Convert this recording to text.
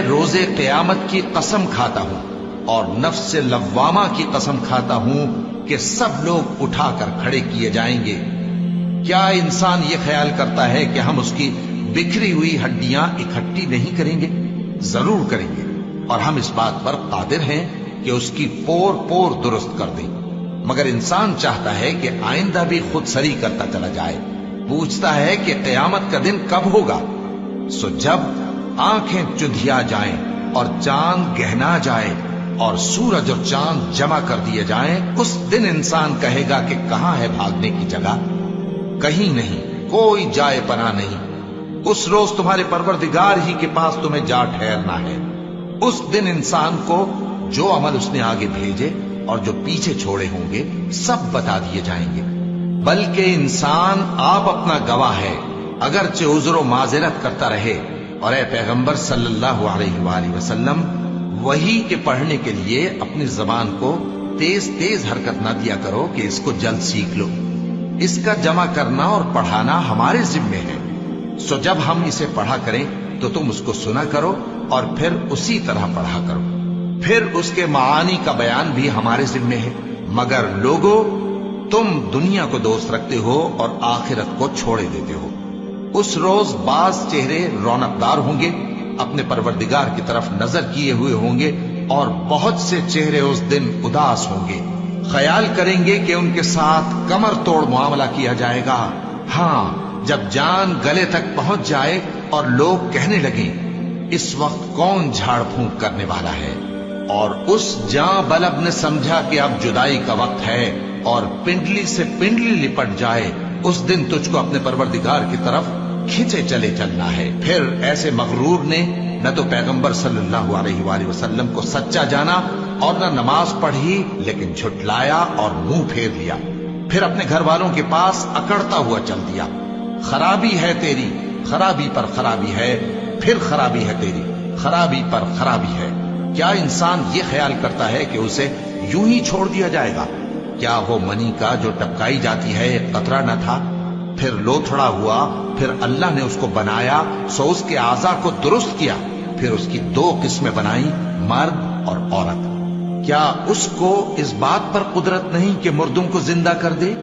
روزے قیامت کی قسم کھاتا ہوں اور نفس لوامہ کی قسم کھاتا ہوں کہ سب لوگ اٹھا کر کھڑے کیے جائیں گے۔ کیا انسان یہ خیال کرتا ہے کہ ہم اس کی بکھری ہوئی ہڈیاں اکٹھی نہیں کریں گے؟ ضرور کریں گے، اور ہم اس بات پر قادر ہیں کہ اس کی پور پور درست کر دیں۔ مگر انسان چاہتا ہے کہ آئندہ بھی خود سری کرتا چلا جائے، پوچھتا ہے کہ قیامت کا دن کب ہوگا۔ سو جب آنکھیں چندھیا جائیں اور چاند گہنا جائے اور سورج اور چاند جمع کر دیے جائیں، اس دن انسان کہے گا کہ کہاں ہے بھاگنے کی جگہ؟ کہیں نہیں، کوئی جائے پناہ نہیں۔ اس روز تمہارے پروردگار ہی کے پاس تمہیں جا ٹھہرنا ہے۔ اس دن انسان کو جو عمل اس نے آگے بھیجے اور جو پیچھے چھوڑے ہوں گے سب بتا دیے جائیں گے۔ بلکہ انسان آپ اپنا گواہ ہے، اگرچہ عذر و معذرت کرتا رہے۔ اور اے پیغمبر صلی اللہ علیہ وآلہ وسلم، وحی کے پڑھنے کے لیے اپنی زبان کو تیز تیز حرکت نہ دیا کرو کہ اس کو جلد سیکھ لو۔ اس کا جمع کرنا اور پڑھانا ہمارے ذمے ہے۔ سو جب ہم اسے پڑھا کریں تو تم اس کو سنا کرو اور پھر اسی طرح پڑھا کرو۔ پھر اس کے معانی کا بیان بھی ہمارے ذمے ہے۔ مگر لوگو، تم دنیا کو دوست رکھتے ہو اور آخرت کو چھوڑے دیتے ہو۔ اس روز بعض چہرے رونق دار ہوں گے، اپنے پروردگار کی طرف نظر کیے ہوئے ہوں گے، اور بہت سے چہرے اس دن اداس ہوں گے، خیال کریں گے کہ ان کے ساتھ کمر توڑ معاملہ کیا جائے گا۔ ہاں، جب جان گلے تک پہنچ جائے اور لوگ کہنے لگیں اس وقت کون جھاڑ پھونک کرنے والا ہے، اور اس جاں بلب نے سمجھا کہ اب جدائی کا وقت ہے اور پنڈلی سے پنڈلی لپٹ جائے، اس دن تجھ کو اپنے پروردگار کی طرف کھینچے چلے چلنا ہے۔ پھر ایسے مغرور نے نہ تو پیغمبر صلی اللہ علیہ وآلہ وسلم کو سچا جانا اور نہ نماز پڑھی، لیکن جھٹلایا اور منہ پھیر لیا، پھر اپنے گھر والوں کے پاس اکڑتا ہوا چل دیا۔ خرابی ہے تیری، خرابی پر خرابی ہے، پھر خرابی ہے تیری، خرابی پر خرابی ہے۔ کیا انسان یہ خیال کرتا ہے کہ اسے یوں ہی چھوڑ دیا جائے گا؟ کیا وہ منی کا جو ٹپکائی جاتی ہے ایک قطرہ نہ تھا، پھر لوتھڑا ہوا، پھر اللہ نے اس کو بنایا، سو اس کے اعضاء کو درست کیا، پھر اس کی دو قسمیں بنائیں، مرد اور عورت۔ کیا اس کو اس بات پر قدرت نہیں کہ مردوں کو زندہ کر دے؟